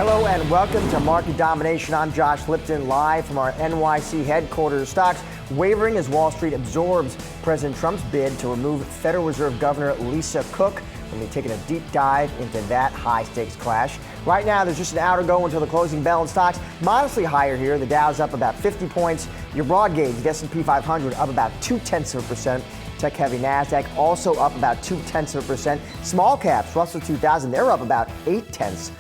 Hello and welcome to Market Domination. I'm Josh Lipton, live from our NYC headquarters. Stocks wavering as Wall Street absorbs President Trump's bid to remove Federal Reserve Governor Lisa Cook. We'll be taking a deep dive into that high-stakes clash. Right now, there's just an hour to go until the closing bell, and stocks modestly higher here. The Dow's up about 50 points. Your broad gauge, the S&P 500, up about 0.2%. Tech-heavy NASDAQ also up about 0.2%. Small caps, Russell 2000, they're up about 0.8%.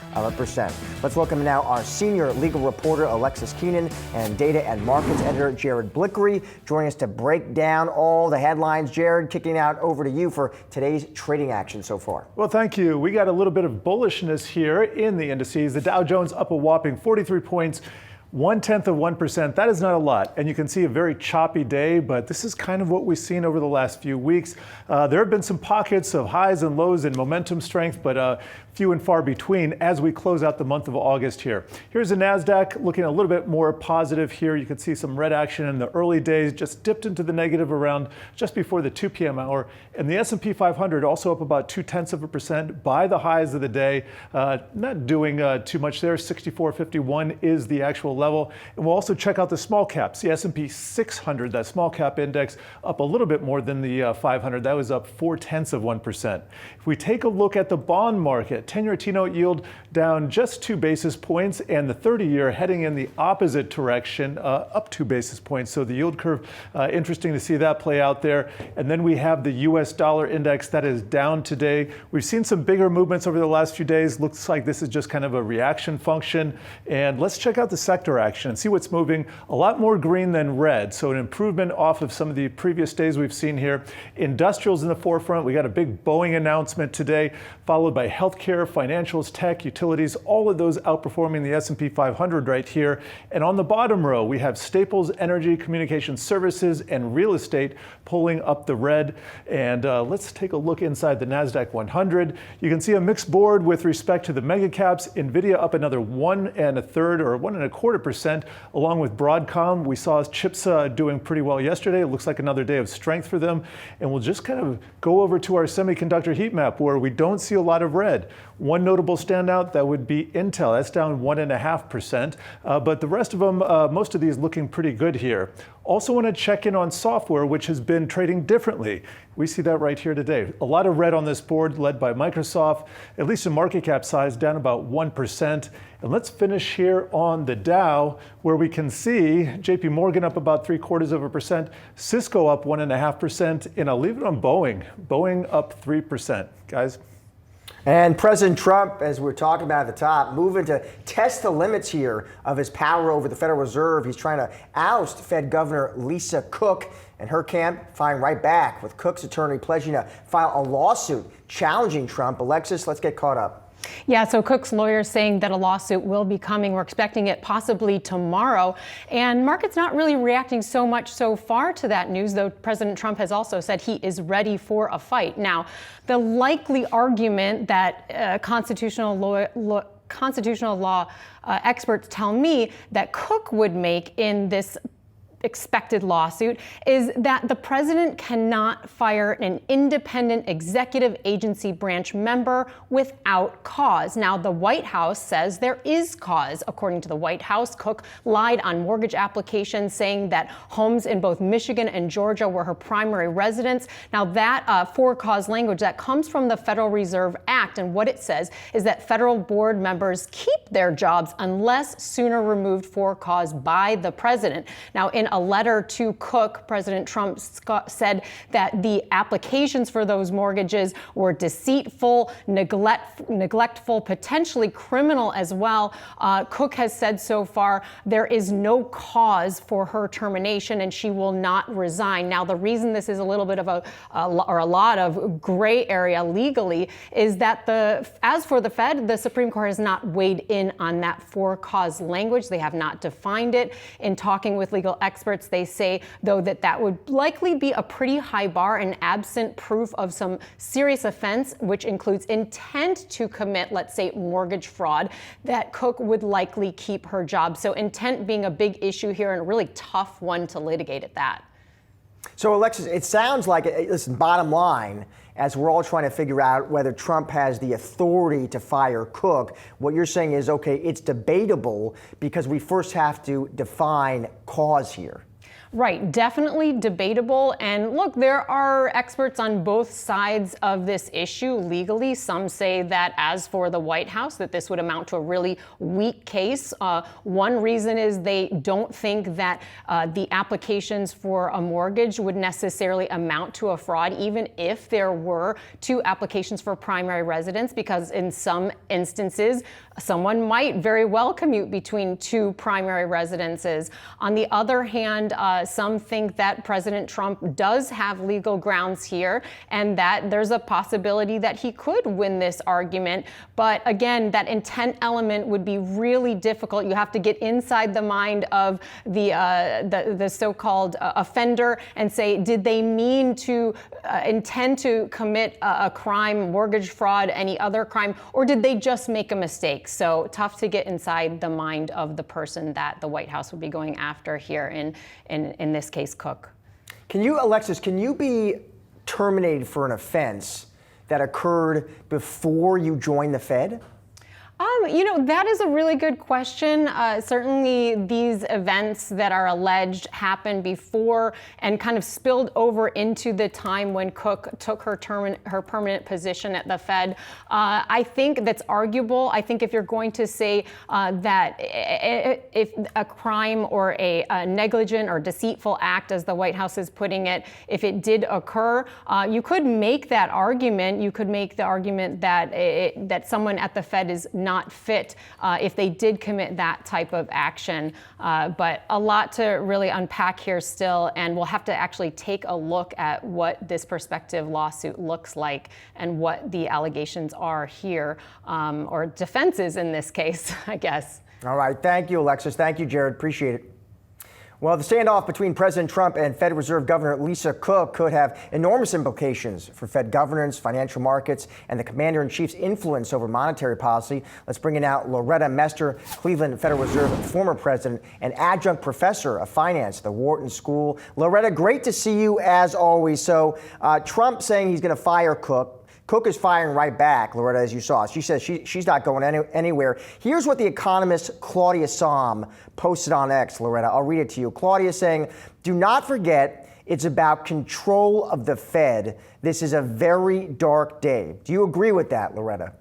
Let's welcome now our senior legal reporter, Alexis Keenan, and data and markets editor, Jared Blickery, joining us to break down all the headlines. Jared, kicking out over to you for today's trading action so far. Well, thank you. We got a little bit of bullishness here in the indices. The Dow Jones up a whopping 43 points. 0.1%. That is not a lot. And you can see a very choppy day, but this is kind of what we've seen over the last few weeks. There have been some pockets of highs and lows in momentum strength, but few and far between as we close out the month of August here. Here's the NASDAQ looking a little bit more positive here. You can see some red action in the early days, just dipped into the negative around just before the 2 p.m. hour. And the S&P 500 also up about 0.2% by the highs of the day. Not doing too much there. 64.51 is the actual level. And we'll also check out the small caps. The S&P 600, that small cap index, up a little bit more than the 500. That was up 0.4%. If we take a look at the bond market, 10-year T-note yield down just 2 basis points, and the 30-year heading in the opposite direction, up 2 basis points. So the yield curve, interesting to see that play out there. And then we have the U.S. dollar index that is down today. We've seen some bigger movements over the last few days. Looks like this is just kind of a reaction function. And let's check out the sector action and see what's moving. A lot more green than red. So an improvement off of some of the previous days we've seen here. Industrials in the forefront. We got a big Boeing announcement today, followed by healthcare, financials, tech, utilities, all of those outperforming the S&P 500 right here. And on the bottom row, we have staples, energy, communication services, and real estate pulling up the red. And let's take a look inside the NASDAQ 100. You can see a mixed board with respect to the mega caps. NVIDIA up another 1.33% or 1.25%, along with Broadcom. We saw chips doing pretty well yesterday. It looks like another day of strength for them. And we'll just kind of go over to our semiconductor heat map where we don't see a lot of red. One notable standout, that would be Intel. That's down 1.5%. But the rest of them, most of these looking pretty good here. Also want to check in on software, which has been trading differently. We see that right here today. A lot of red on this board, led by Microsoft, at least in market cap size, down about 1%. And let's finish here on the Dow, where we can see JP Morgan up about 0.75%, Cisco up 1.5%, and I'll leave it on Boeing. Boeing up 3%. Guys? And President Trump, as we're talking about at the top, moving to test the limits here of his power over the Federal Reserve. He's trying to oust Fed Governor Lisa Cook, and her camp firing right back with Cook's attorney pledging to file a lawsuit challenging Trump. Alexis, let's get caught up. Yeah, so Cook's lawyers saying that a lawsuit will be coming. We're expecting it possibly tomorrow. And market's not really reacting so much so far to that news, though President Trump has also said he is ready for a fight. Now, the likely argument that constitutional law experts tell me that Cook would make in this expected lawsuit is that the president cannot fire an independent executive agency branch member without cause. Now, the White House says there is cause. According to the White House, Cook lied on mortgage applications, saying that homes in both Michigan and Georgia were her primary residence. Now, that for-cause language, that comes from the Federal Reserve Act, and what it says is that federal board members keep their jobs unless sooner removed for cause by the president. Now, in a letter to Cook, President Trump said that the applications for those mortgages were deceitful, neglectful, potentially criminal as well. Cook has said so far there is no cause for her termination and she will not resign. Now, the reason this is a little bit of a lot of gray area legally is that as for the Fed, the Supreme Court has not weighed in on that for cause language. They have not defined it. In talking with legal experts, they say, though, that would likely be a pretty high bar and absent proof of some serious offense, which includes intent to commit, let's say, mortgage fraud, that Cook would likely keep her job. So intent being a big issue here and a really tough one to litigate at that. So, Alexis, it sounds like, listen, bottom line, as we're all trying to figure out whether Trump has the authority to fire Cook, what you're saying is, okay, it's debatable because we first have to define cause here. Right, definitely debatable. And look, there are experts on both sides of this issue legally. Some say that as for the White House, that this would amount to a really weak case. One reason is they don't think that the applications for a mortgage would necessarily amount to a fraud, even if there were 2 applications for primary residence, because in some instances, someone might very well commute between 2 primary residences. On the other hand, some think that President Trump does have legal grounds here and that there's a possibility that he could win this argument. But again, that intent element would be really difficult. You have to get inside the mind of the so-called offender and say, did they mean to intend to commit a crime, mortgage fraud, any other crime, or did they just make a mistake? So tough to get inside the mind of the person that the White House would be going after here in this case, Cook. Alexis, can you be terminated for an offense that occurred before you joined the Fed? That is a really good question. Certainly these events that are alleged happened before and kind of spilled over into the time when Cook took her permanent position at the Fed. I think that's arguable. I think if you're going to say that if a crime or a negligent or deceitful act, as the White House is putting it, if it did occur, you could make that argument. You could make the argument that that someone at the Fed is not fit if they did commit that type of action. But a lot to really unpack here still, and we'll have to actually take a look at what this prospective lawsuit looks like and what the allegations are here, or defenses in this case, I guess. All right. Thank you, Alexis. Thank you, Jared. Appreciate it. Well, the standoff between President Trump and Fed Reserve Governor Lisa Cook could have enormous implications for Fed governance, financial markets, and the commander-in-chief's influence over monetary policy. Let's bring in now Loretta Mester, Cleveland Federal Reserve former president and adjunct professor of finance at the Wharton School. Loretta, great to see you as always. So Trump saying he's going to fire Cook. Cook is firing right back, Loretta, as you saw. She says she's not going anywhere. Here's what the economist Claudia Sahm posted on X, Loretta. I'll read it to you. Claudia saying, do not forget it's about control of the Fed. This is a very dark day. Do you agree with that, Loretta?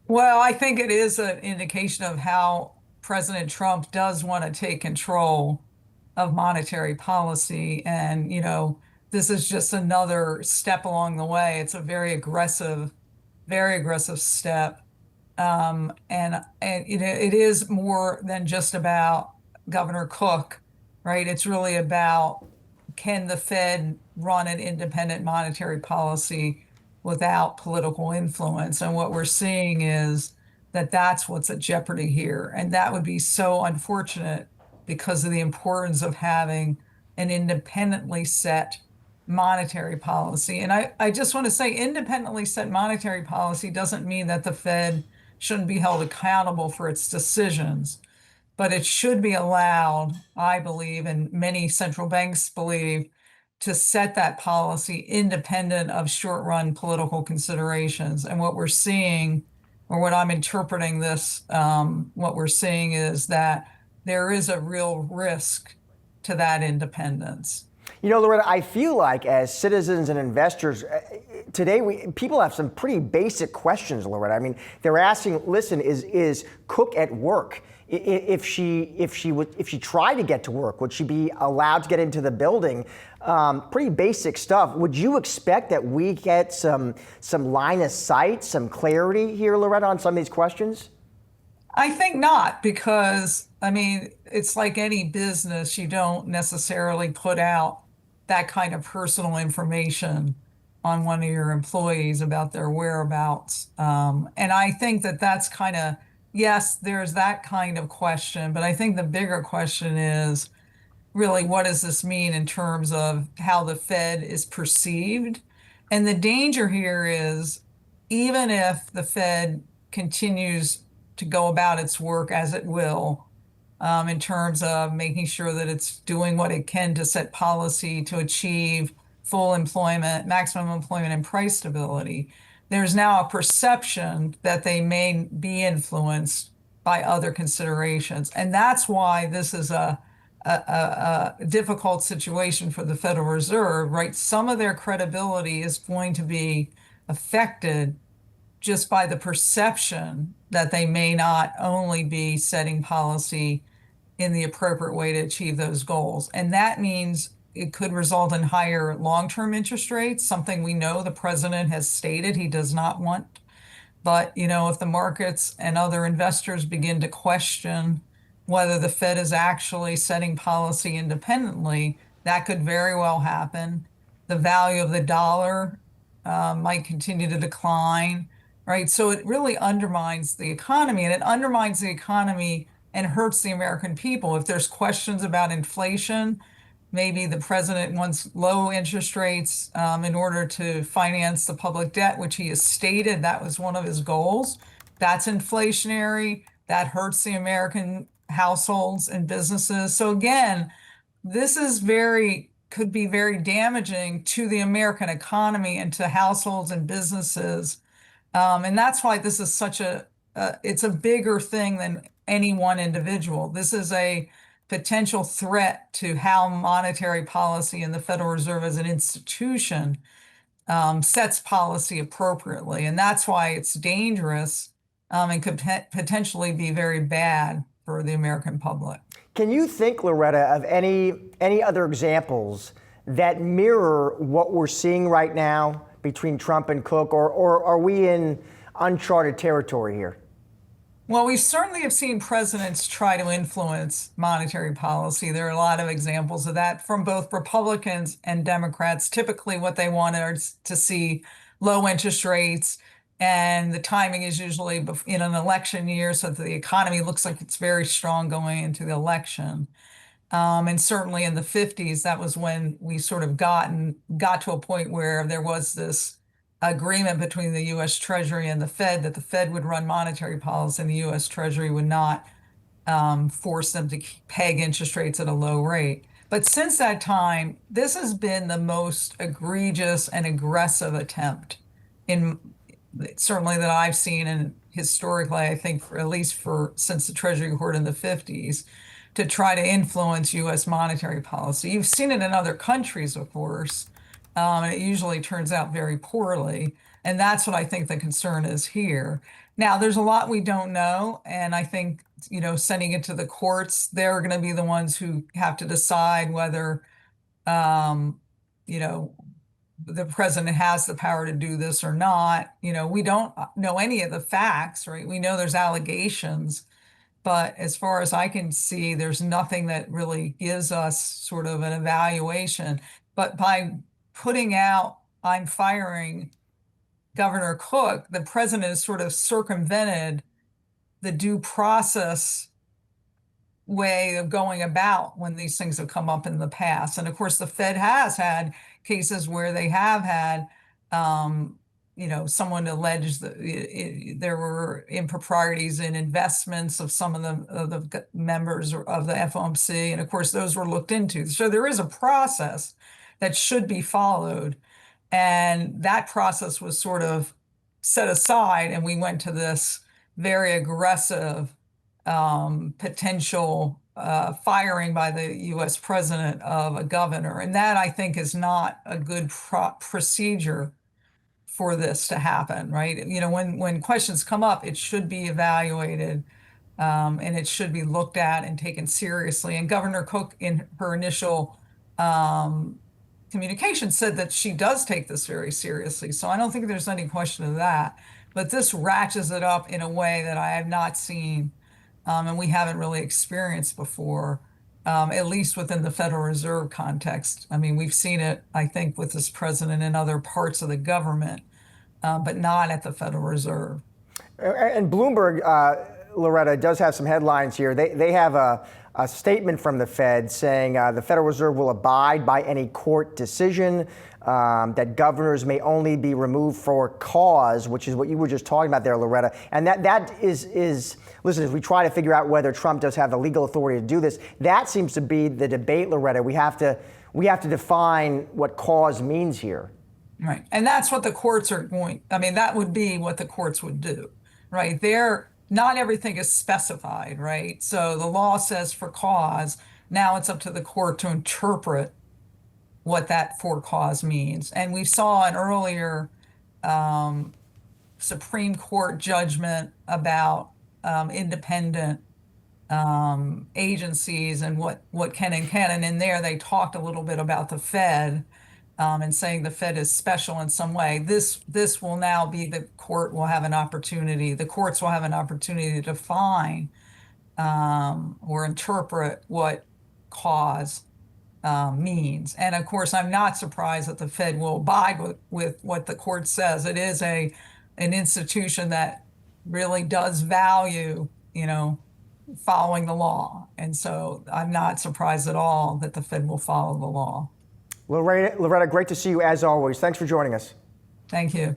Well, I think it is an indication of how President Trump does want to take control of monetary policy. And, this is just another step along the way. It's a very aggressive step. And it is more than just about Governor Cook, right? It's really about, can the Fed run an independent monetary policy without political influence? And what we're seeing is that that's what's at jeopardy here. And that would be so unfortunate because of the importance of having an independently set monetary policy. And I just want to say, independently set monetary policy doesn't mean that the Fed shouldn't be held accountable for its decisions, but it should be allowed, I believe, and many central banks believe, to set that policy independent of short-run political considerations. And what we're seeing, or what I'm interpreting this, what we're seeing is that there is a real risk to that independence. Loretta, I feel like as citizens and investors, today people have some pretty basic questions, Loretta. I mean, they're asking, listen, is Cook at work? If she tried to get to work, would she be allowed to get into the building? Pretty basic stuff. Would you expect that we get some line of sight, some clarity here, Loretta, on some of these questions? I think not, because, it's like any business. You don't necessarily put out that kind of personal information on one of your employees about their whereabouts. And I think that that's kind of, yes, there's that kind of question, but I think the bigger question is really, what does this mean in terms of how the Fed is perceived? And the danger here is, even if the Fed continues to go about its work as it will, in terms of making sure that it's doing what it can to set policy to achieve full employment, maximum employment, and price stability. There's now a perception that they may be influenced by other considerations. And that's why this is a difficult situation for the Federal Reserve, right? Some of their credibility is going to be affected just by the perception that they may not only be setting policy in the appropriate way to achieve those goals. And that means it could result in higher long-term interest rates, something we know the president has stated he does not want. But, if the markets and other investors begin to question whether the Fed is actually setting policy independently, that could very well happen. The value of the dollar might continue to decline, right? So it really undermines the economy, and it undermines the economy and hurts the American people. If there's questions about inflation, maybe the president wants low interest rates in order to finance the public debt, which he has stated that was one of his goals. That's inflationary. That hurts the American households and businesses. So again, this is could be very damaging to the American economy and to households and businesses. And that's why this is it's a bigger thing than any one individual. This is a potential threat to how monetary policy and the Federal Reserve as an institution sets policy appropriately. And that's why it's dangerous and could potentially be very bad for the American public. Can you think, Loretta, of any other examples that mirror what we're seeing right now between Trump and Cook, or are we in uncharted territory here? Well, we certainly have seen presidents try to influence monetary policy. There are a lot of examples of that from both Republicans and Democrats. Typically, what they want is to see low interest rates, and the timing is usually in an election year so that the economy looks like it's very strong going into the election. And certainly in the 50s, that was when we sort of got to a point where there was this agreement between the U.S. Treasury and the Fed that the Fed would run monetary policy and the U.S. Treasury would not force them to peg interest rates at a low rate. But since that time, this has been the most egregious and aggressive attempt certainly that I've seen, and historically, I think at least since the Treasury report in the 50s, to try to influence U.S. monetary policy. You've seen it in other countries, of course, and it usually turns out very poorly. And that's what I think the concern is here. Now, there's a lot we don't know. And I think, sending it to the courts, they're going to be the ones who have to decide whether, the president has the power to do this or not. We don't know any of the facts, right? We know there's allegations. But as far as I can see, there's nothing that really gives us sort of an evaluation. But by putting out, I'm firing Governor Cook, the president has sort of circumvented the due process way of going about when these things have come up in the past. And of course, the Fed has had cases where they have had someone alleged that there were improprieties in investments of some of the members of the FOMC. And of course, those were looked into. So there is a process that should be followed. And that process was sort of set aside, and we went to this very aggressive potential firing by the U.S. president of a governor. And that, I think, is not a good procedure for this to happen, right? When questions come up, it should be evaluated and it should be looked at and taken seriously. And Governor Cook, in her initial communication, said that she does take this very seriously. So I don't think there's any question of that. But this ratchets it up in a way that I have not seen and we haven't really experienced before, at least within the Federal Reserve context. I mean, we've seen it, I think, with this president in other parts of the government, but not at the Federal Reserve. And Bloomberg Loretta, does have some headlines here. They have a statement from the Fed saying the Federal Reserve will abide by any court decision, that governors may only be removed for cause, which is what you were just talking about there, Loretta. And that is listen, as we try to figure out whether Trump does have the legal authority to do this, that seems to be the debate, Loretta. We have to define what cause means here. Right. And that's what the courts are going, that would be what the courts would do, right? Not everything is specified, right? So the law says for cause. Now it's up to the court to interpret what that for cause means. And we saw an earlier Supreme Court judgment about independent agencies and what can and can't. And in there, they talked a little bit about the Fed and saying the Fed is special in some way. This will now be the courts will have an opportunity to define or interpret what cause means. And of course, I'm not surprised that the Fed will abide with what the court says. It is an institution that really does value, following the law. And so I'm not surprised at all that the Fed will follow the law. Loretta, great to see you as always. Thanks for joining us. Thank you.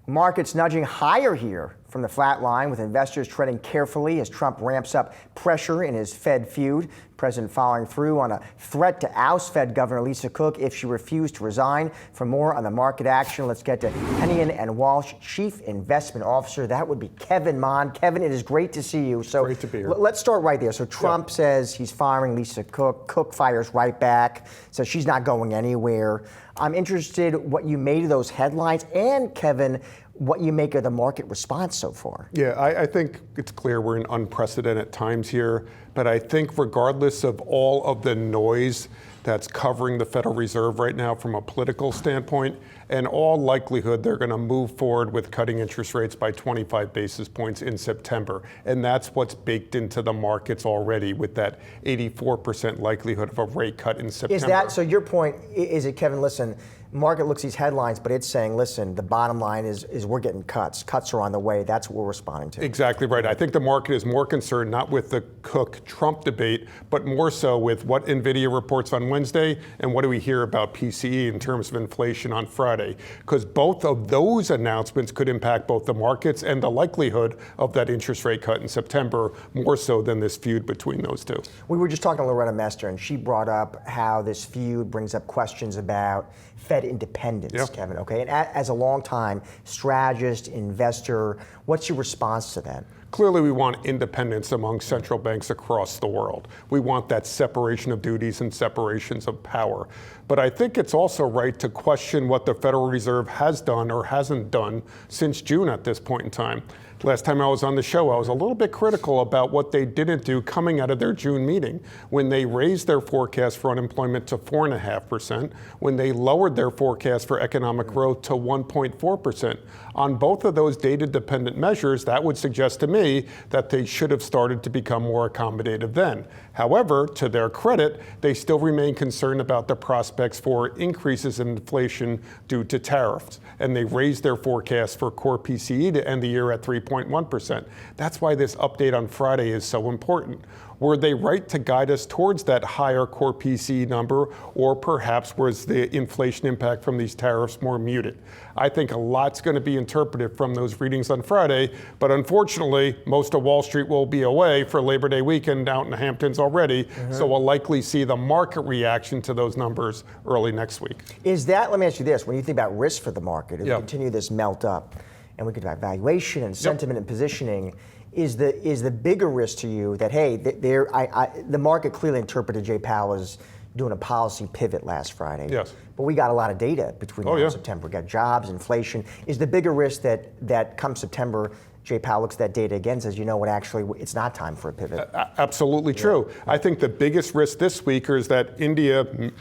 Markets nudging higher here from the flat line, with investors treading carefully as Trump ramps up pressure in his Fed feud. President following through on a threat to oust Fed Governor Lisa Cook if she refused to resign. For more on the market action, let's get to Hennian and Walsh Chief Investment Officer. That would be Kevin Mon. Kevin, it is great to see you. So great to be here. Let's start right there. So Trump says he's firing Lisa Cook. Cook fires right back, so she's not going anywhere. I'm interested what you made of those headlines, and Kevin, what you make of the market response so far. Yeah, I think it's clear we're in unprecedented times here, but I think regardless of all of the noise that's covering the Federal Reserve right now from a political standpoint, in all likelihood, they're going to move forward with cutting interest rates by 25 basis points in September. And that's what's baked into the markets already, with that 84% likelihood of a rate cut in September. Is that, so your point, is it, Kevin, listen, market looks at these headlines, but it's saying, listen, the bottom line is we're getting cuts. Cuts are on the way. That's what we're responding to. Exactly right. I think the market is more concerned not with the Cook-Trump debate, but more so with what NVIDIA reports on Wednesday and what do we hear about PCE in terms of inflation on Friday. Because both of those announcements could impact both the markets and the likelihood of that interest rate cut in September, more so than this feud between those two. We were just talking to Loretta Mester, and she brought up how this feud brings up questions about Fed independence, Yep. Kevin, okay? And as a longtime strategist, investor, what's your response to that? Clearly, we want independence among central banks across the world. We want that separation of duties and separations of power. But I think it's also right to question what the Federal Reserve has done or hasn't done since June at this point in time. Last time I was on the show, I was a little bit critical about what they didn't do coming out of their June meeting, when they raised their forecast for unemployment to 4.5%, when they lowered their forecast for economic growth to 1.4%. On both of those data-dependent measures, that would suggest to me that they should have started to become more accommodative then. However, to their credit, they still remain concerned about the prospects for increases in inflation due to tariffs, and they raised their forecast for core PCE to end the year at 3.1%. That's why this update on Friday is so important. Were they right to guide us towards that higher core PCE number, or perhaps was the inflation impact from these tariffs more muted? I think a lot's going to be interpreted from those readings on Friday, but unfortunately, most of Wall Street will be away for Labor Day weekend out in the Hamptons already, so we'll likely see the market reaction to those numbers early next week. Is that, let me ask you this, when you think about risk for the market, as we Yep. continue this melt up, and we could talk about valuation and sentiment and positioning, is the bigger risk to you that, hey, the market clearly interpreted Jay Powell as doing a policy pivot last Friday. Yes. But we got a lot of data between now and September. We got jobs, inflation. Is the bigger risk that come September, Jay Powell looks at that data again and says, you know what, actually, it's not time for a pivot? Absolutely true. I think the biggest risk this week is that NVIDIA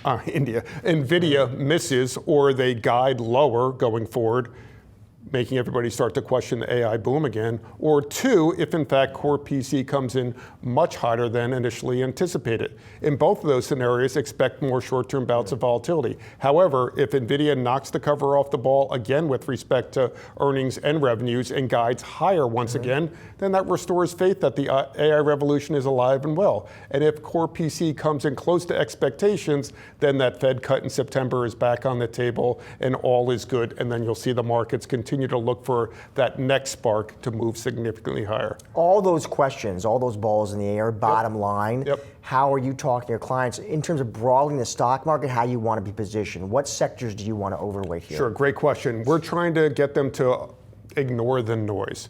misses, or they guide lower going forward, making everybody start to question the AI boom again, or two, if in fact core PC comes in much hotter than initially anticipated. In both of those scenarios, expect more short-term bouts of volatility. However, if NVIDIA knocks the cover off the ball again with respect to earnings and revenues and guides higher once again, then that restores faith that the AI revolution is alive and well. And if core PC comes in close to expectations, then that Fed cut in September is back on the table and all is good, and then you'll see the markets continue to look for that next spark to move significantly higher. All those questions, all those balls in the air, bottom line, how are you talking to your clients in terms of broadening the stock market, how you want to be positioned? What sectors do you want to overweight here? Sure, great question. We're trying to get them to ignore the noise.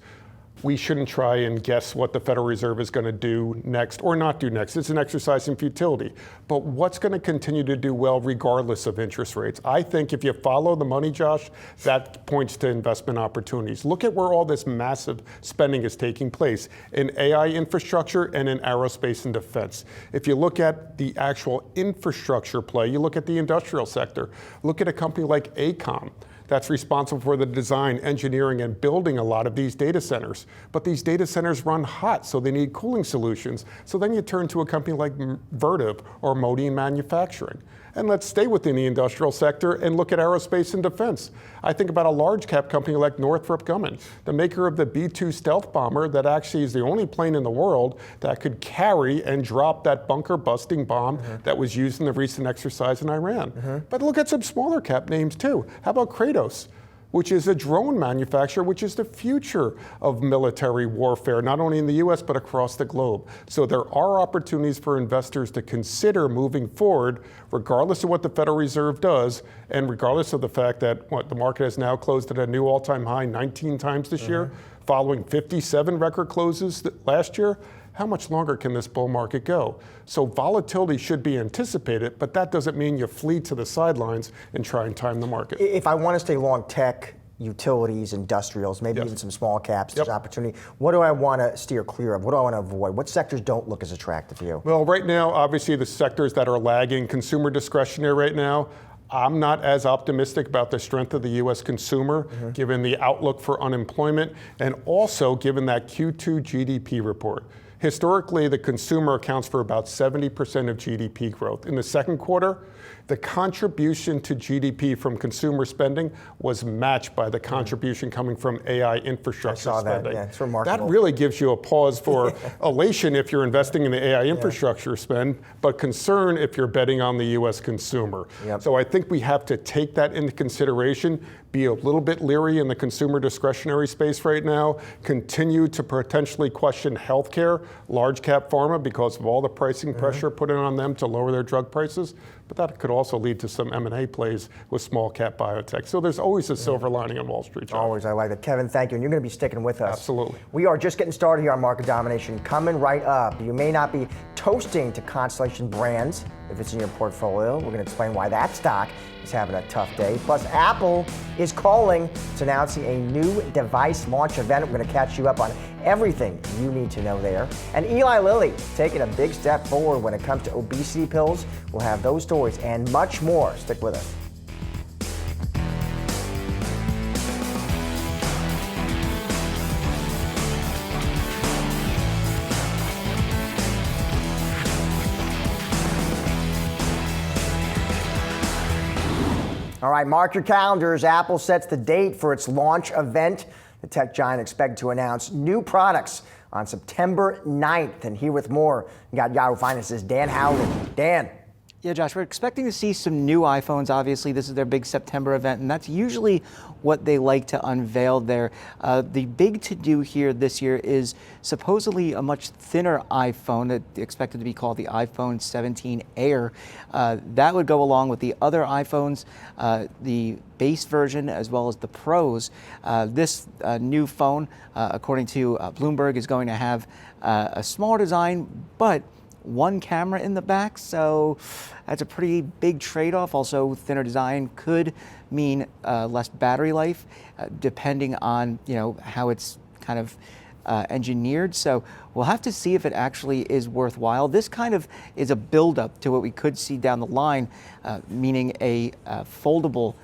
We shouldn't try and guess what the Federal Reserve is going to do next or not do next. It's an exercise in futility. But what's going to continue to do well regardless of interest rates? I think if you follow the money, Josh, that points to investment opportunities. Look at where all this massive spending is taking place in AI infrastructure and in aerospace and defense. If you look at the actual infrastructure play, you look at the industrial sector, look at a company like AECOM. That's responsible for the design, engineering, and building a lot of these data centers. But these data centers run hot, so they need cooling solutions. So then you turn to a company like Byrd or Modine Manufacturing. And let's stay within the industrial sector and look at aerospace and defense. I think about a large cap company like Northrop Grumman, the maker of the B-2 stealth bomber that actually is the only plane in the world that could carry and drop that bunker busting bomb that was used in the recent exercise in Iran. But look at some smaller cap names too. How about Kratos, which is a drone manufacturer, which is the future of military warfare, not only in the US, but across the globe. So there are opportunities for investors to consider moving forward, regardless of what the Federal Reserve does, and regardless of the fact that the market has now closed at a new all-time high 19 times this year, following 57 record closes last year. How much longer can this bull market go? So volatility should be anticipated, but that doesn't mean you flee to the sidelines and try and time the market. If I want to stay long tech, utilities, industrials, maybe even some small caps, there's opportunity. What do I want to steer clear of? What do I want to avoid? What sectors don't look as attractive to you? Well, right now, obviously the sectors that are lagging, consumer discretionary right now, I'm not as optimistic about the strength of the U.S. consumer, given the outlook for unemployment, and also given that Q2 GDP report. Historically, the consumer accounts for about 70% of GDP growth. In the second quarter, the contribution to GDP from consumer spending was matched by the contribution coming from AI infrastructure spending. Yeah, it's remarkable. That really gives you a pause for elation if you're investing in the AI infrastructure spend, but concern if you're betting on the U.S. consumer. So I think we have to take that into consideration, be a little bit leery in the consumer discretionary space right now, continue to potentially question healthcare, large cap pharma, because of all the pricing pressure put in on them to lower their drug prices. But that could also lead to some M&A plays with small cap biotech. So there's always a silver lining on Wall Street, John. Always, I like that. Kevin, thank you. And you're going to be sticking with us. Absolutely. We are just getting started here on Market Domination, coming right up. You may not be toasting to Constellation Brands if it's in your portfolio. We're going to explain why that stock is having a tough day. Plus, Apple is calling. It's announcing a new device launch event. We're going to catch you up on everything you need to know there. And Eli Lilly taking a big step forward when it comes to obesity pills. We'll have those stories and much more. Stick with us. All right, mark your calendars. Apple sets the date for its launch event. The tech giant expected to announce new products on September 9th. And here with more, we got Yahoo Finance's Dan Howland. Dan. Yeah, Josh, we're expecting to see some new iPhones. Obviously, this is their big September event, and that's usually what they like to unveil there. The big to-do here this year is supposedly a much thinner iPhone, expected to be called the iPhone 17 Air. That would go along with the other iPhones, the base version as well as the Pros. This new phone, according to Bloomberg, is going to have a smaller design, but one camera in the back, so that's a pretty big trade-off. Also, thinner design could mean less battery life, depending on how it's kind of engineered. So we'll have to see if it actually is worthwhile. This kind of is a build-up to what we could see down the line, meaning a foldable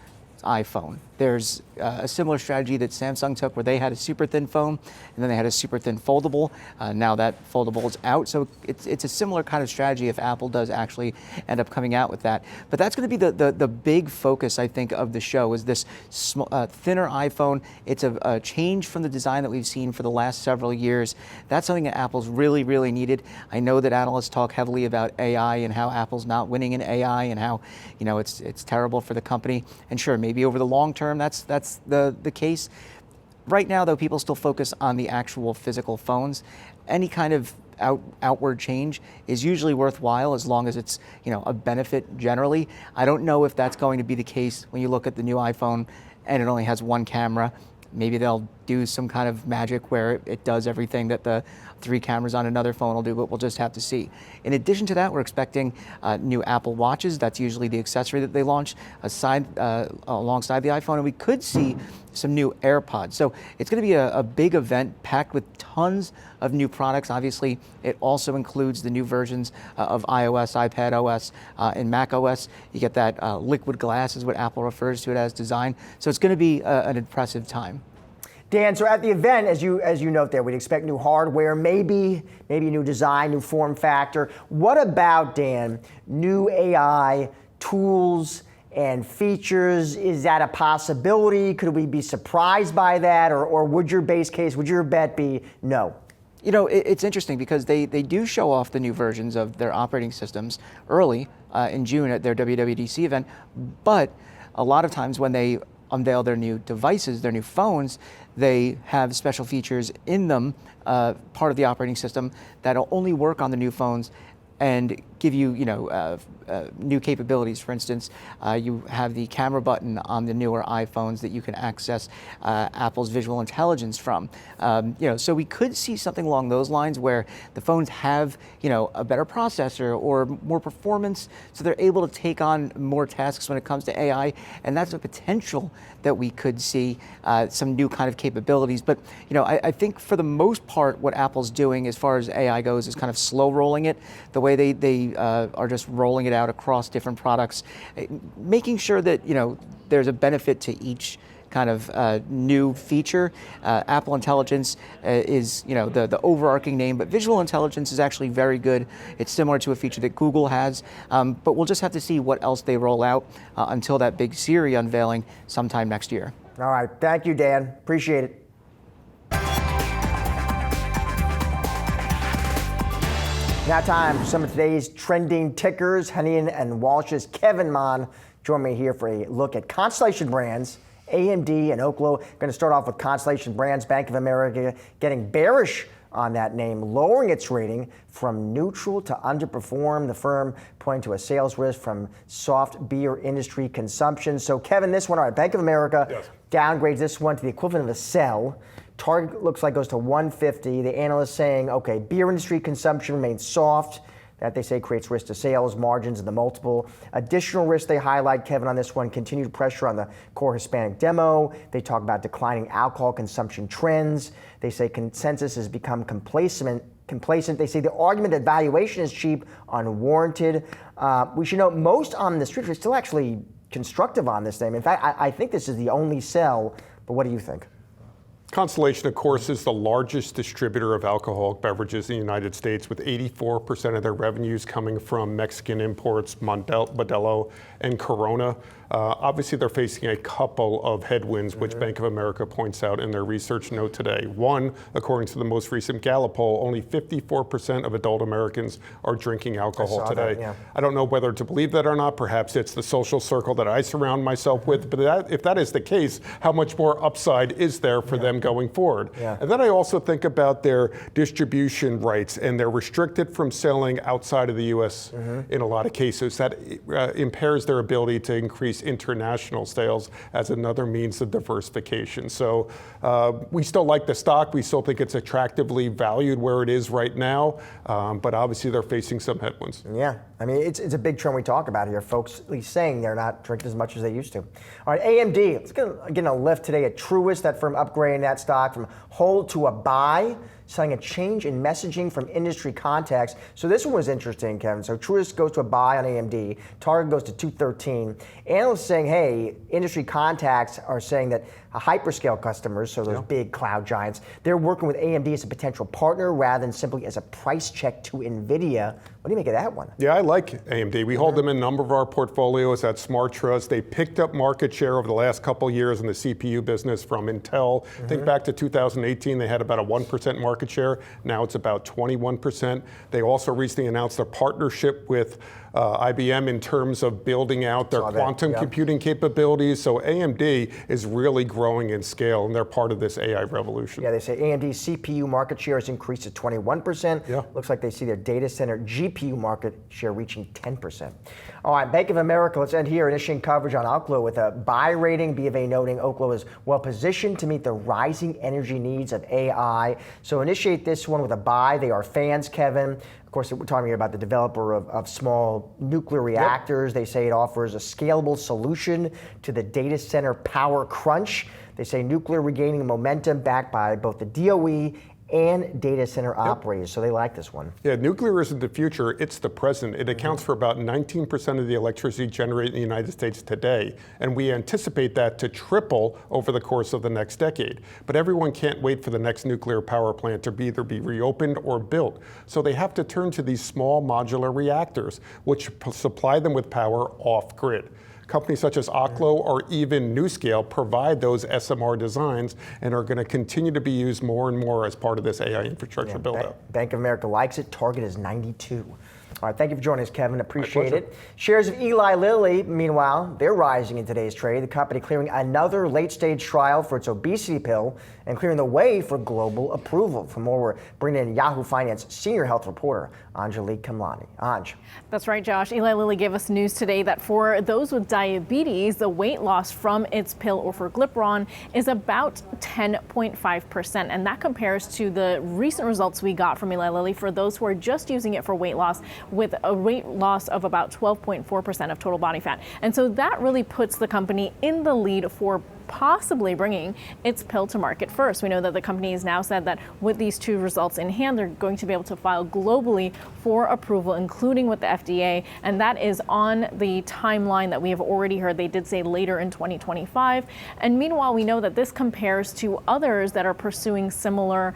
iPhone. There's a similar strategy that Samsung took where they had a super thin phone and then they had a super thin foldable. Now that foldable is out. So it's a similar kind of strategy if Apple does actually end up coming out with that. But that's going to be the big focus, I think, of the show is this thinner iPhone. It's a change from the design that we've seen for the last several years. That's something that Apple's really, really needed. I know that analysts talk heavily about AI and how Apple's not winning in AI and how, you know, it's terrible for the company. And sure, maybe over the long term, that's the case. Right now, though, people still focus on the actual physical phones. Any kind of outward change is usually worthwhile as long as it's, you know, a benefit generally. I don't know if that's going to be the case when you look at the new iPhone and it only has one camera. Maybe they'll do some kind of magic where it does everything that the 3 cameras on another phone will do, but we'll just have to see. In addition to that, we're expecting new Apple Watches. That's usually the accessory that they launch alongside the iPhone, and we could see some new AirPods. So it's going to be a big event packed with tons of new products. Obviously, it also includes the new versions of iOS, iPadOS, and macOS. You get that liquid glass is what Apple refers to it as design. So it's going to be an impressive time. Dan, so at the event, as you note there, we'd expect new hardware, maybe new design, new form factor. What about, Dan, new AI tools and features? Is that a possibility? Could we be surprised by that? Or would your base case, would your bet be no? You know, it's interesting because they do show off the new versions of their operating systems early in June at their WWDC event, but a lot of times when they unveil their new devices, their new phones, they have special features in them, part of the operating system, that'll only work on the new phones and give you, new capabilities. For instance, you have the camera button on the newer iPhones that you can access Apple's visual intelligence from. So we could see something along those lines where the phones have, a better processor or more performance, so they're able to take on more tasks when it comes to AI, and that's a potential that we could see some new kind of capabilities. But I think for the most part, what Apple's doing as far as AI goes is kind of slow rolling it. The way they are just rolling it out across different products, making sure that there's a benefit to each kind of new feature. Apple Intelligence is the overarching name, but visual intelligence is actually very good. It's similar to a feature that Google has, but we'll just have to see what else they roll out until that big Siri unveiling sometime next year. All right, thank you, Dan. Appreciate it. Now time for some of today's trending tickers. Hennian and Walsh's Kevin Mon join me here for a look at Constellation Brands, AMD and Oklo. Going to start off with Constellation Brands. Bank of America getting bearish on that name, lowering its rating from neutral to underperform. The firm pointing to a sales risk from soft beer industry consumption. So Kevin, this one, all right, Bank of America downgrades this one to the equivalent of a sell. Target looks like goes to 150. The analysts saying, okay, beer industry consumption remains soft. That they say creates risk to sales, margins, and the multiple. Additional risk they highlight, Kevin, on this one, continued pressure on the core Hispanic demo. They talk about declining alcohol consumption trends. They say consensus has become complacent. They say the argument that valuation is cheap, unwarranted. We should note most on the street are still actually constructive on this thing. In fact, I think this is the only sell, but what do you think? Constellation, of course, is the largest distributor of alcoholic beverages in the United States, with 84% of their revenues coming from Mexican imports, Modelo and Corona. Obviously, they're facing a couple of headwinds, which Bank of America points out in their research note today. One, according to the most recent Gallup poll, only 54% of adult Americans are drinking alcohol today. I don't know whether to believe that or not. Perhaps it's the social circle that I surround myself with. But if that is the case, how much more upside is there for them going forward? And then I also think about their distribution rights, and they're restricted from selling outside of the U.S. In a lot of cases. That impairs their ability to increase international sales as another means of diversification. So we still like the stock. We still think it's attractively valued where it is right now, but obviously they're facing some headwinds. Yeah, I mean, it's a big trend we talk about here. Folks at least saying they're not drinking as much as they used to. All right, AMD, it's getting a lift today at Truist, that firm upgrading that stock from hold to a buy. citing a change in messaging from industry contacts. So this one was interesting, Kevin. So Truist goes to a buy on AMD, Target goes to 213. Analysts saying, hey, industry contacts are saying that hyperscale customers, so those big cloud giants, they're working with AMD as a potential partner rather than simply as a price check to NVIDIA. What do you make of that one? Yeah, I like AMD. We hold them in a number of our portfolios at Smart Trust. They picked up market share over the last couple of years in the CPU business from Intel. Think back to 2018, they had about a 1% market share. Now it's about 21%. They also recently announced a partnership with IBM in terms of building out their quantum computing capabilities. So AMD is really growing in scale, and they're part of this AI revolution. Yeah, they say AMD's CPU market share has increased to 21%. Yeah. Looks like they see their data center GPU market share reaching 10%. All right, Bank of America, let's end here, initiating coverage on Oklo with a buy rating. B of A noting Oklo is well positioned to meet the rising energy needs of AI. So initiate this one with a buy. They are fans, Kevin. Of course, we're talking here about the developer of small nuclear reactors. They say it offers a scalable solution to the data center power crunch. They say nuclear regaining momentum backed by both the DOE and data center operators. So they like this one. Yeah, nuclear isn't the future, it's the present. It accounts for about 19% of the electricity generated in the United States today, and we anticipate that to triple over the course of the next decade. But everyone can't wait for the next nuclear power plant to either be reopened or built. So they have to turn to these small modular reactors, which supply them with power off-grid. Companies such as Oklo or even NuScale provide those SMR designs and are going to continue to be used more and more as part of this AI infrastructure build-out. Bank of America likes it. Target is 92. All right, thank you for joining us, Kevin. Appreciate it. Shares of Eli Lilly, meanwhile, they're rising in today's trade. The company clearing another late-stage trial for its obesity pill and clearing the way for global approval. For more, we're bringing in Yahoo Finance senior health reporter Anjali Kamlani. Anj. That's right, Josh. Eli Lilly gave us news today that for those with diabetes, the weight loss from its pill orforglipron is about 10.5%. And that compares to the recent results we got from Eli Lilly for those who are just using it for weight loss, with a weight loss of about 12.4% of total body fat. And so that really puts the company in the lead for possibly bringing its pill to market first. We know that the company has now said that with these two results in hand, they're going to be able to file globally for approval, including with the FDA, and that is on the timeline that we have already heard. They did say later in 2025. And meanwhile, we know that this compares to others that are pursuing similar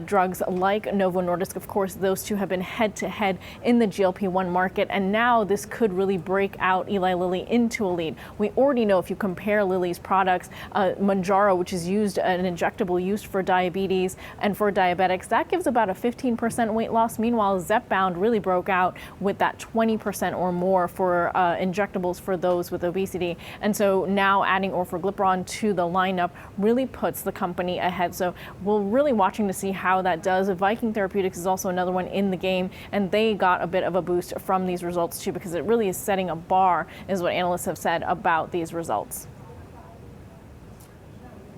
drugs like Novo Nordisk. Of course, those two have been head-to-head in the GLP-1 market, and now this could really break out Eli Lilly into a lead. We already know if you compare Lilly's products, Mounjaro, which is used, an injectable used for diabetes and for diabetics, that gives about a 15% weight loss. Meanwhile, Zepbound really broke out with that 20% or more for injectables for those with obesity. And so now adding orforglipron to the lineup really puts the company ahead. So we're really watching to see how that does. Viking Therapeutics is also another one in the game, and they got a bit of a boost from these results too, because it really is setting a bar, is what analysts have said about these results.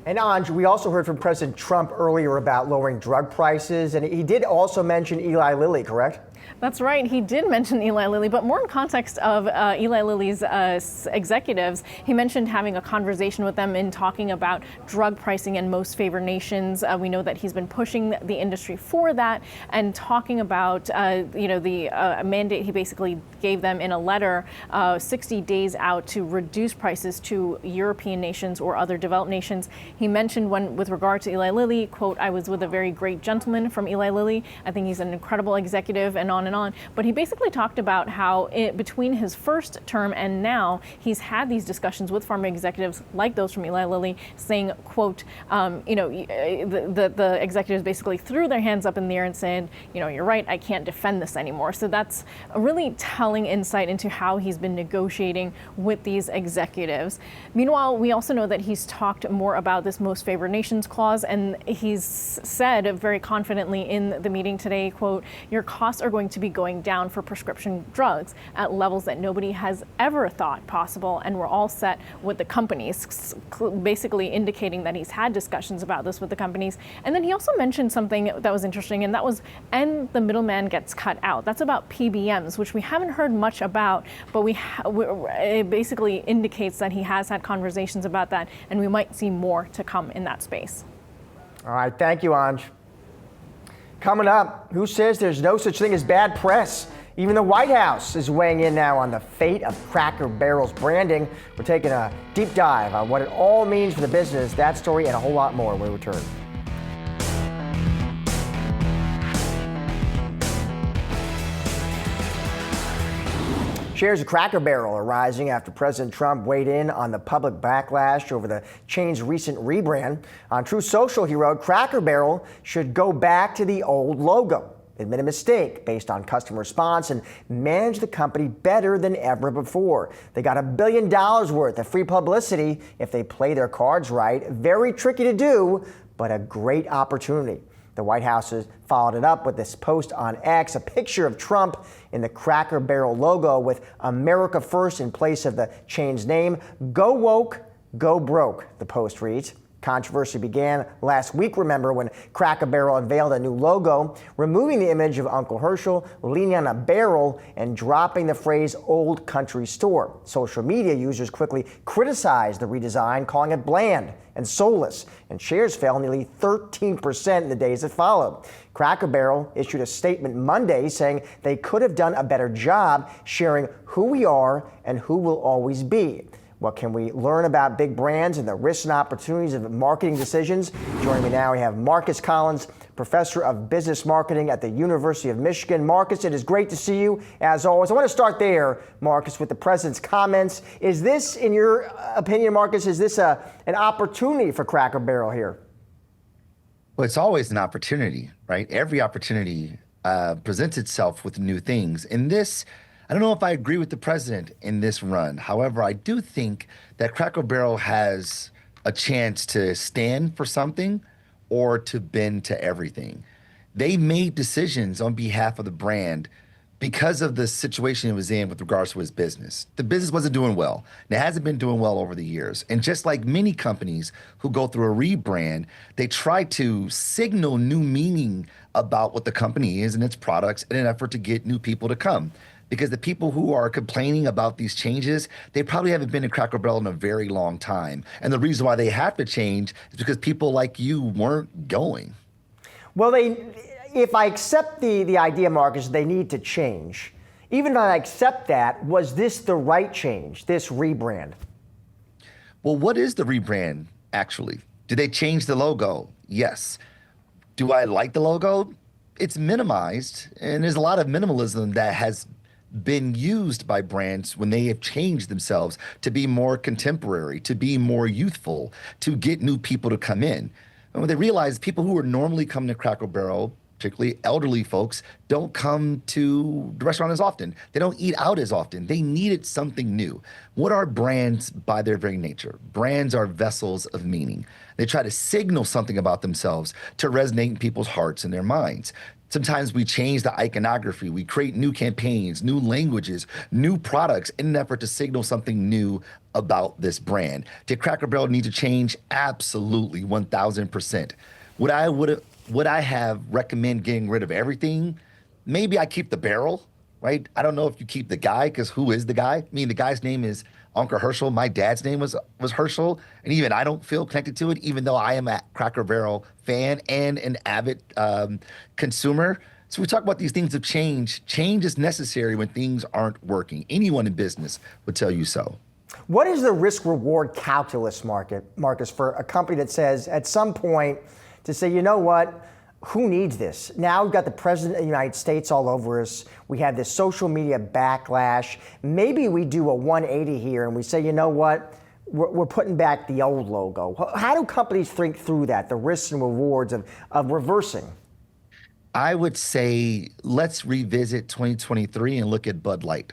And Anj, we also heard from President Trump earlier about lowering drug prices, and he did also mention Eli Lilly, correct? That's right. He did mention Eli Lilly, but more in context of Eli Lilly's executives. He mentioned having a conversation with them in talking about drug pricing and most favored nations. We know that he's been pushing the industry for that and talking about, the mandate he basically gave them in a letter 60 days out to reduce prices to European nations or other developed nations. He mentioned with regard to Eli Lilly, quote, "I was with a very great gentleman from Eli Lilly. I think he's an incredible executive," and on and on. But he basically talked about how between his first term and now, he's had these discussions with pharma executives like those from Eli Lilly, saying, quote, the executives basically threw their hands up in the air and said, you're right, I can't defend this anymore. So that's a really telling insight into how he's been negotiating with these executives. Meanwhile, we also know that he's talked more about this most favored nations clause, and he's said very confidently in the meeting today, quote, "Your costs are going to be going down for prescription drugs at levels that nobody has ever thought possible, and we're all set with the companies," basically indicating that he's had discussions about this with the companies. And then he also mentioned something that was interesting, and that was, and the middleman gets cut out. That's about PBMs, which we haven't heard much about, but it basically indicates that he has had conversations about that, and we might see more to come in that space. All right, thank you, Anj. Coming up, who says there's no such thing as bad press? Even the White House is weighing in now on the fate of Cracker Barrel's branding. We're taking a deep dive on what it all means for the business. That story and a whole lot more when we return. Shares of Cracker Barrel are rising after President Trump weighed in on the public backlash over the chain's recent rebrand. On Truth Social, he wrote, Cracker Barrel should go back to the old logo. Admit a mistake based on customer response and manage the company better than ever before. They got $1 billion worth of free publicity if they play their cards right. Very tricky to do, but a great opportunity. The White House has followed it up with this post on X, a picture of Trump in the Cracker Barrel logo with America First in place of the chain's name. Go woke, go broke, the post reads. Controversy began last week, remember, when Cracker Barrel unveiled a new logo, removing the image of Uncle Herschel, leaning on a barrel, and dropping the phrase Old Country Store. Social media users quickly criticized the redesign, calling it bland and soulless, and shares fell nearly 13% in the days that followed. Cracker Barrel issued a statement Monday saying they could have done a better job sharing who we are and who we'll always be. What can we learn about big brands and the risks and opportunities of marketing decisions? Joining me now, we have Marcus Collins, professor of business marketing at the University of Michigan. Marcus, it is great to see you, as always. I want to start there, Marcus, with the president's comments. Is this, in your opinion, Marcus, is this an opportunity for Cracker Barrel here? Well, it's always an opportunity, right? Every opportunity presents itself with new things. In this, I don't know if I agree with the president in this run. However, I do think that Cracker Barrel has a chance to stand for something or to bend to everything. They made decisions on behalf of the brand because of the situation it was in with regards to his business. The business wasn't doing well. And it hasn't been doing well over the years. And just like many companies who go through a rebrand, they try to signal new meaning about what the company is and its products in an effort to get new people to come. Because the people who are complaining about these changes, they probably haven't been in Cracker Barrel in a very long time. And the reason why they have to change is because people like you weren't going. Well, if I accept the idea, Marcus, they need to change. Even if I accept that, was this the right change, this rebrand? Well, what is the rebrand, actually? Did they change the logo? Yes. Do I like the logo? It's minimized, and there's a lot of minimalism that has been used by brands when they have changed themselves to be more contemporary, to be more youthful, to get new people to come in. And when they realize people who are normally coming to Cracker Barrel, particularly elderly folks, don't come to the restaurant as often. They don't eat out as often. They needed something new. What are brands by their very nature? Brands are vessels of meaning. They try to signal something about themselves to resonate in people's hearts and their minds. Sometimes we change the iconography. We create new campaigns, new languages, new products in an effort to signal something new about this brand. Did Cracker Barrel need to change? Absolutely, 1000%. Would I have recommend getting rid of everything? Maybe I keep the barrel, right? I don't know if you keep the guy, because who is the guy? I mean, the guy's name is Uncle Herschel. My dad's name was Herschel, and even I don't feel connected to it, even though I am a Cracker Barrel fan and an avid consumer. So we talk about these things of change. Change is necessary when things aren't working. Anyone in business would tell you so. What is the risk-reward calculus, Marcus, for a company that says at some point to say, you know what, who needs this? Now we've got the President of the United States all over us. We have this social media backlash. Maybe we do a 180 here and we say, you know what, we're putting back the old logo. How do companies think through that, the risks and rewards of reversing? I would say let's revisit 2023 and look at Bud Light.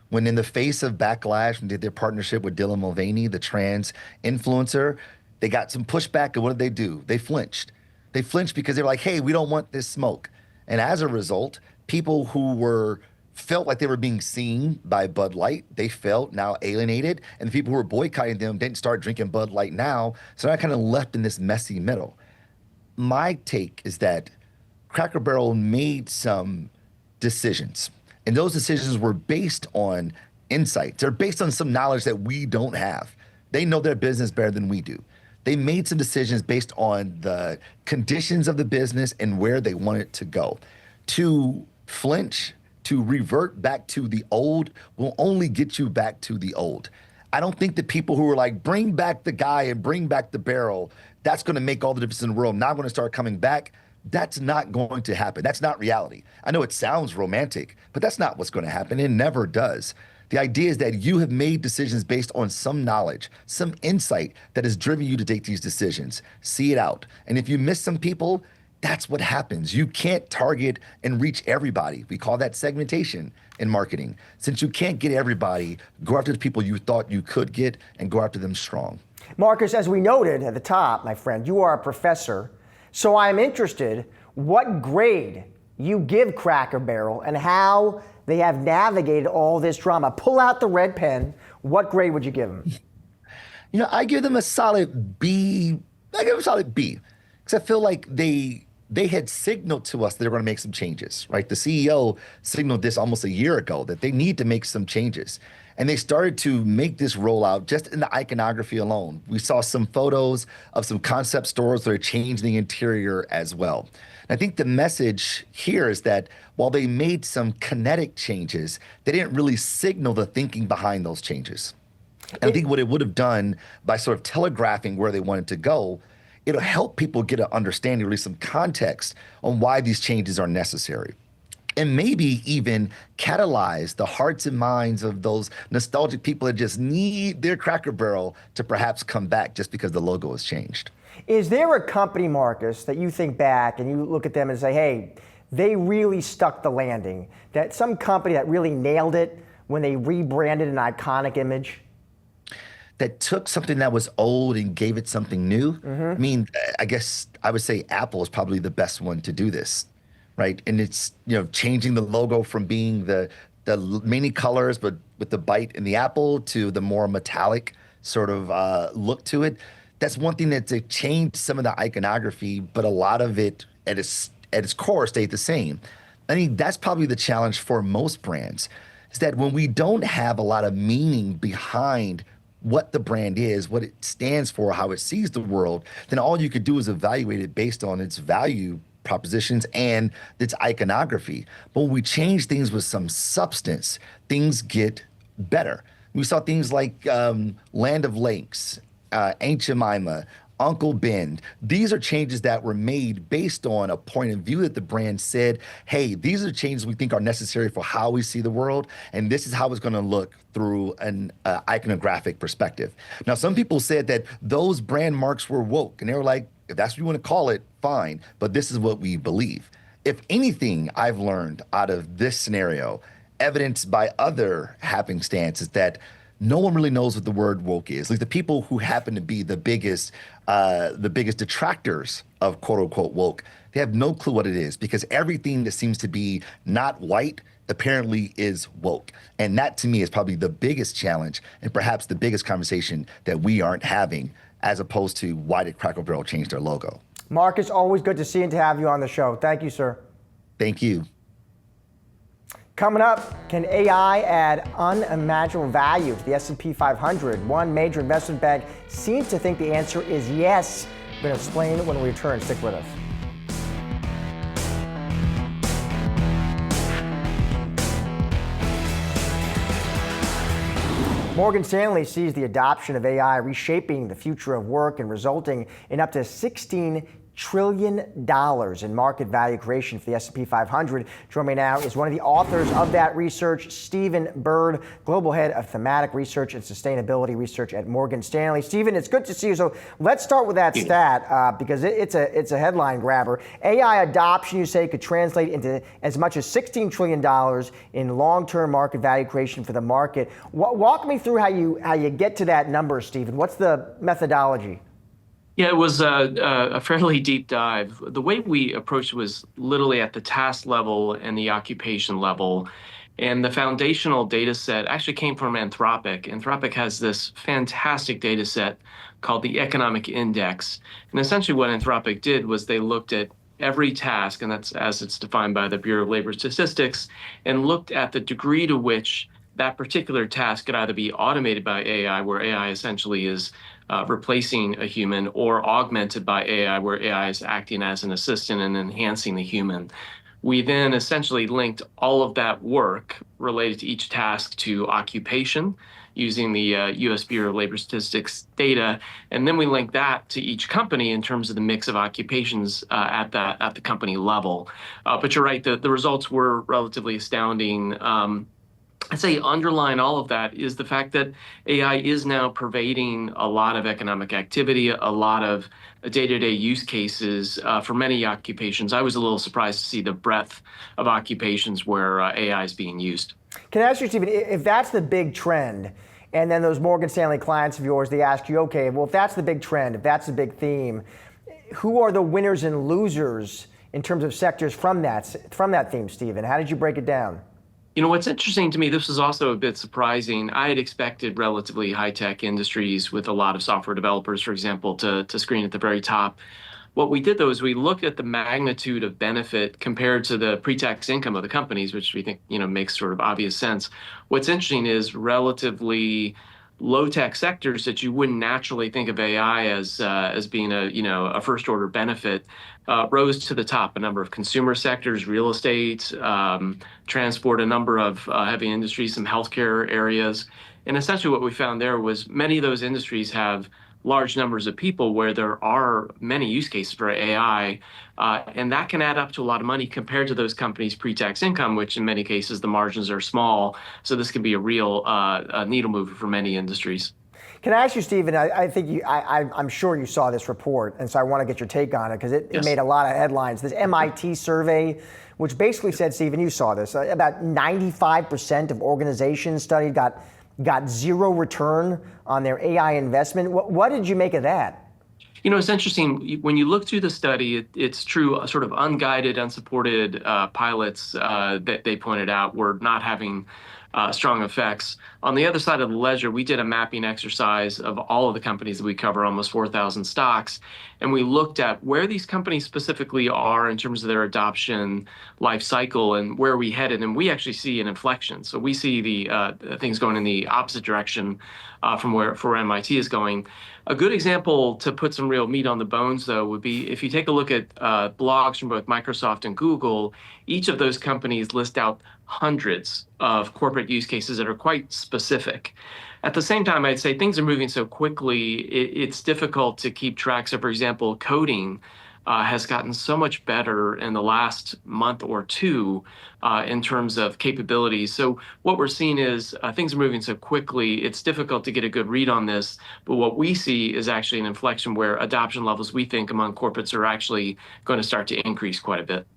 When in the face of backlash and did their partnership with Dylan Mulvaney, the trans influencer, they got some pushback, and what did they do? They flinched. They flinched because they were like, hey, we don't want this smoke. And as a result, people who felt like they were being seen by Bud Light, they felt now alienated. And the people who were boycotting them didn't start drinking Bud Light now. So they're kind of left in this messy middle. My take is that Cracker Barrel made some decisions. And those decisions were based on insights. They're based on some knowledge that we don't have. They know their business better than we do. They made some decisions based on the conditions of the business and where they want it to go. To flinch, to revert back to the old will only get you back to the old. I don't think the people who are like, bring back the guy and bring back the barrel, that's going to make all the difference in the world. Now I'm going to start coming back. That's not going to happen. That's not reality. I know it sounds romantic, but that's not what's going to happen. It never does. The idea is that you have made decisions based on some knowledge, some insight that has driven you to take these decisions. See it out. And if you miss some people, that's what happens. You can't target and reach everybody. We call that segmentation in marketing. Since you can't get everybody, go after the people you thought you could get and go after them strong. Marcus, as we noted at the top, my friend, you are a professor. So I'm interested what grade you give Cracker Barrel and how they have navigated all this drama. Pull out the red pen. What grade would you give them? You know, I give them a solid B. I give them a solid B because I feel like they had signaled to us that they were going to make some changes, right? The CEO signaled this almost a year ago that they need to make some changes. And they started to make this rollout just in the iconography alone. We saw some photos of some concept stores that are changing the interior as well. And I think the message here is that while they made some kinetic changes, they didn't really signal the thinking behind those changes. And I think what it would have done by sort of telegraphing where they wanted to go, it'll help people get an understanding, or at least some context on why these changes are necessary. And maybe even catalyze the hearts and minds of those nostalgic people that just need their Cracker Barrel to perhaps come back just because the logo has changed. Is there a company, Marcus, that you think back and you look at them and say, hey, they really stuck the landing? That some company that really nailed it when they rebranded an iconic image? That took something that was old and gave it something new? I mean, I guess I would say Apple is probably the best one to do this. Right, and it's changing the logo from being the many colors, but with the bite in the apple, to the more metallic sort of look to it. That's one thing that they changed some of the iconography, but a lot of it at its core stayed the same. I think that's probably the challenge for most brands, is that when we don't have a lot of meaning behind what the brand is, what it stands for, how it sees the world, then all you could do is evaluate it based on its value propositions and its iconography. But when we change things with some substance, things get better. We saw things like Land of Lakes, Aunt Jemima, Uncle Ben. These are changes that were made based on a point of view that the brand said, hey, these are changes we think are necessary for how we see the world, and this is how it's going to look through an iconographic perspective. Now, some people said that those brand marks were woke, and they were like, if that's what you want to call it, fine, but this is what we believe. If anything I've learned out of this scenario, evidenced by other happenstance, is that no one really knows what the word woke is. Like the people who happen to be the biggest detractors of quote unquote woke, they have no clue what it is, because everything that seems to be not white apparently is woke. And that to me is probably the biggest challenge and perhaps the biggest conversation that we aren't having, as opposed to why did Cracker Barrel change their logo. Marcus, always good to see and to have you on the show. Thank you, sir. Thank you. Coming up, can AI add unimaginable value to the S&P 500? One major investment bank seems to think the answer is yes. We're going to explain when we return. Stick with us. Morgan Stanley sees the adoption of AI reshaping the future of work and resulting in up to $16 trillion in market value creation for the S&P 500. Joining me now is one of the authors of that research, Stephen Byrd, Global Head of Thematic Research and Sustainability Research at Morgan Stanley. Stephen, it's good to see you. So let's start with that stat because it's a headline grabber. AI adoption, you say, could translate into as much as $16 trillion in long-term market value creation for the market. Walk me through how you get to that number, Stephen. What's the methodology? Yeah, it was a fairly deep dive. The way we approached it was literally at the task level and the occupation level. And the foundational data set actually came from Anthropic. Anthropic has this fantastic data set called the Economic Index. And essentially what Anthropic did was they looked at every task, and that's as it's defined by the Bureau of Labor Statistics, and looked at the degree to which that particular task could either be automated by AI, where AI essentially is replacing a human or augmented by AI, where AI is acting as an assistant and enhancing the human. We then essentially linked all of that work related to each task to occupation using the US Bureau of Labor Statistics data. And then we link that to each company in terms of the mix of occupations at the company level. But you're right, the results were relatively astounding. I'd say underlying all of that is the fact that AI is now pervading a lot of economic activity, a lot of day-to-day use cases for many occupations. I was a little surprised to see the breadth of occupations where AI is being used. Can I ask you, Stephen, if that's the big trend, and then those Morgan Stanley clients of yours, they ask you, okay, well, if that's the big trend, if that's the big theme, who are the winners and losers in terms of sectors from that theme, Stephen? How did you break it down? You know, what's interesting to me, this was also a bit surprising. I had expected relatively high-tech industries with a lot of software developers, for example, to screen at the very top. What we did, though, is we looked at the magnitude of benefit compared to the pre-tax income of the companies, which we think, makes sort of obvious sense. What's interesting is relatively low-tech sectors that you wouldn't naturally think of AI as being a first-order benefit rose to the top. A number of consumer sectors, real estate, transport, a number of heavy industries, some healthcare areas. And essentially what we found there was many of those industries have large numbers of people where there are many use cases for AI, and that can add up to a lot of money compared to those companies' pre-tax income, which in many cases the margins are small. So this can be a real needle mover for many industries. Can I ask you, Stephen, I'm sure you saw this report, and so I want to get your take on it, because it made a lot of headlines. This MIT survey, which basically said, Stephen, you saw this, about 95% of organizations studied got zero return on their AI investment. What did you make of that? You know, it's interesting. When you look through the study, it's true, sort of unguided, unsupported pilots that they pointed out were not having strong effects. On the other side of the ledger, we did a mapping exercise of all of the companies that we cover, almost 4,000 stocks, and we looked at where these companies specifically are in terms of their adoption life cycle and where we headed, and we actually see an inflection. So we see the things going in the opposite direction from where MIT is going. A good example to put some real meat on the bones, though, would be if you take a look at blogs from both Microsoft and Google, each of those companies list out hundreds of corporate use cases that are quite specific. At the same time, I'd say things are moving so quickly, it's difficult to keep track. So, for example, coding has gotten so much better in the last month or two in terms of capabilities. So what we're seeing is things are moving so quickly, it's difficult to get a good read on this. But what we see is actually an inflection where adoption levels, we think, among corporates are actually going to start to increase quite a bit.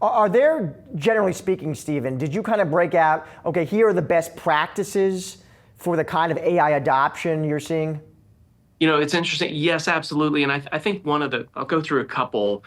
Are there, generally speaking, Stephen, did you kind of break out, okay, here are the best practices for the kind of AI adoption you're seeing? You know, it's interesting. Yes, absolutely. And I think I'll go through a couple.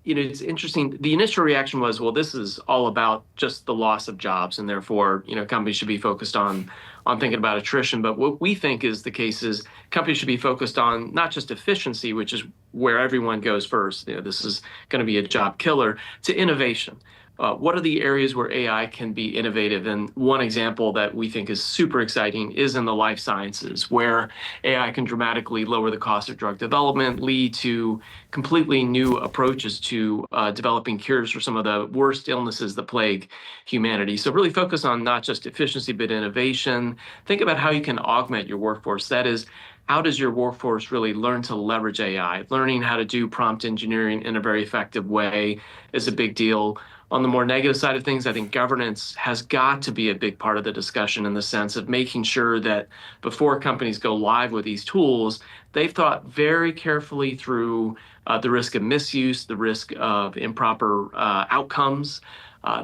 It's interesting. The initial reaction was, well, this is all about just the loss of jobs, and therefore, companies should be focused on thinking about attrition. But what we think is the case is companies should be focused on not just efficiency, which is where everyone goes first. This is going to be a job killer, to innovation. What are the areas where AI can be innovative? And one example that we think is super exciting is in the life sciences, where AI can dramatically lower the cost of drug development, lead to completely new approaches to developing cures for some of the worst illnesses that plague humanity. So really focus on not just efficiency, but innovation. Think about how you can augment your workforce. That is, how does your workforce really learn to leverage AI? Learning how to do prompt engineering in a very effective way is a big deal. On the more negative side of things, I think governance has got to be a big part of the discussion, in the sense of making sure that before companies go live with these tools, they've thought very carefully through the risk of misuse, the risk of improper outcomes.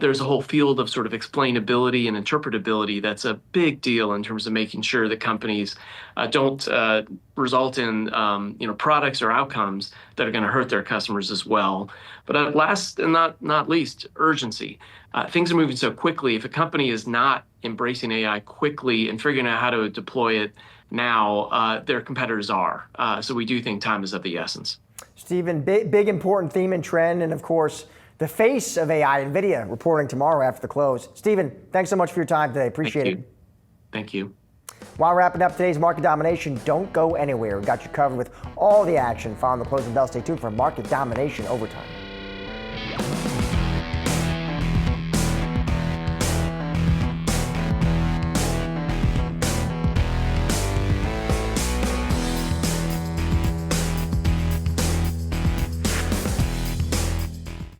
There's a whole field of sort of explainability and interpretability that's a big deal in terms of making sure that companies don't result in products or outcomes that are going to hurt their customers as well. But last and not least, urgency. Things are moving so quickly. If a company is not embracing AI quickly and figuring out how to deploy it now, their competitors are. So we do think time is of the essence. Stephen, big important theme and trend, and of course, the face of AI, NVIDIA, reporting tomorrow after the close. Stephen, thanks so much for your time today. Appreciate it. Thank you. While wrapping up today's Market Domination, don't go anywhere. We've got you covered with all the action following the closing bell. Stay tuned for Market Domination Overtime.